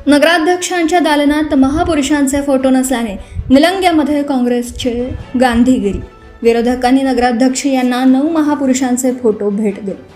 नगराध्यक्षांच्या दालनात महापुरुषांचे फोटो नसल्याने निलंग्यामध्ये काँग्रेसचे गांधीगिरी. विरोधकांनी नगराध्यक्ष यांना 9 महापुरुषांचे फोटो भेट दिले.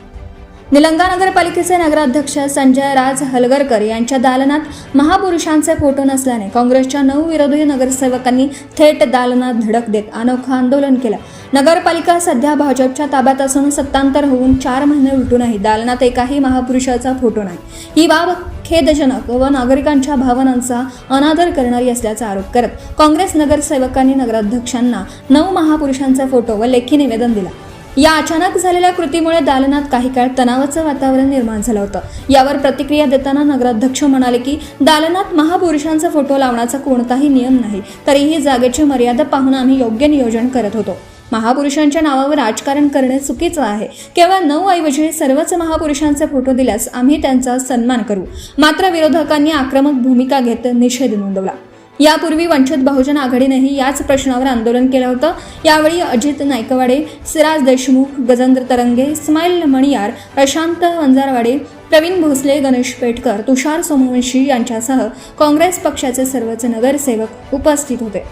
निलंगा नगरपालिकेचे नगराध्यक्ष संजय राज हलगरकर यांच्या दालनात महापुरुषांचे फोटो नसल्याने काँग्रेसच्या 9 विरोधी नगरसेवकांनी थेट दालनात धडक देत अनोखं आंदोलन केलं. नगरपालिका सध्या भाजपच्या ताब्यात असून सत्तांतर होऊन 4 महिने उलटूनही दालनात एकाही महापुरुषाचा फोटो नाही. ही बाब खेदजनक व नागरिकांच्या भावनांचा अनादर करणारी असल्याचा आरोप करत काँग्रेस नगरसेवकांनी नगराध्यक्षांना 9 महापुरुषांचा फोटो व लेखी निवेदन दिला. या अचानक झालेल्या कृतीमुळे दालनात काही काळ तणावाचं वातावरण निर्माण झालं होतं. यावर प्रतिक्रिया देताना नगराध्यक्ष म्हणाले की दालनात महापुरुषांचा फोटो लावण्याचा कोणताही नियम नाही, तरीही जागेची मर्यादा पाहून आम्ही योग्य नियोजन करत होतो. महापुरुषांच्या नावावर राजकारण करणे चुकीचं आहे. केवळ 9 ऐवजी सर्वच महापुरुषांचे फोटो दिल्यास आम्ही त्यांचा सन्मान करू. मात्र विरोधकांनी आक्रमक भूमिका घेत निषेध नोंदवला. यापूर्वी वंचित बहुजन आघाडीनेही याच प्रश्नावर आंदोलन केलं होतं. यावेळी अजित नायकवाडे, सिराज देशमुख, गजेंद्र तरंगे, इस्माईल मणियार, प्रशांत वंजारवाडे, प्रवीण भोसले, गणेश पेटकर, तुषार सोमवंशी यांच्यासह काँग्रेस पक्षाचे सर्वच नगरसेवक उपस्थित होते.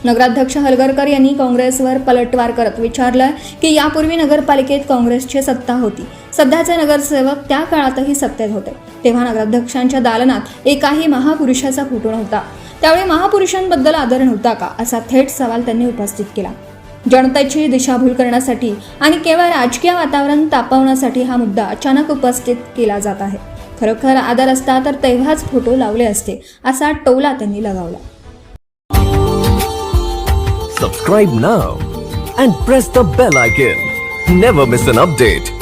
नगराध्यक्ष हलगरकर यांनी काँग्रेसवर पलटवार करत विचारलं की यापूर्वी नगरपालिकेत काँग्रेसची सत्ता होती, सध्याचे नगरसेवक त्या काळातही सत्तेत होते, तेव्हा नगराध्यक्षांच्या दालनात एकाही महापुरुषाचा फोटो नव्हता. त्यावेळी महापुरुषांबद्दल आदर नव्हता का, असा थेट सवाल त्यांनी उपस्थित केला. जनतेची दिशाभूल करण्यासाठी आणि केवळ राजकीय वातावरण तापवण्यासाठी हा मुद्दा अचानक उपस्थित केला जात आहे. खरोखर आदर असता तर तेव्हाच फोटो लावले असते, असा टोला त्यांनी लगावला. Subscribe now and press the bell icon. Never miss an update.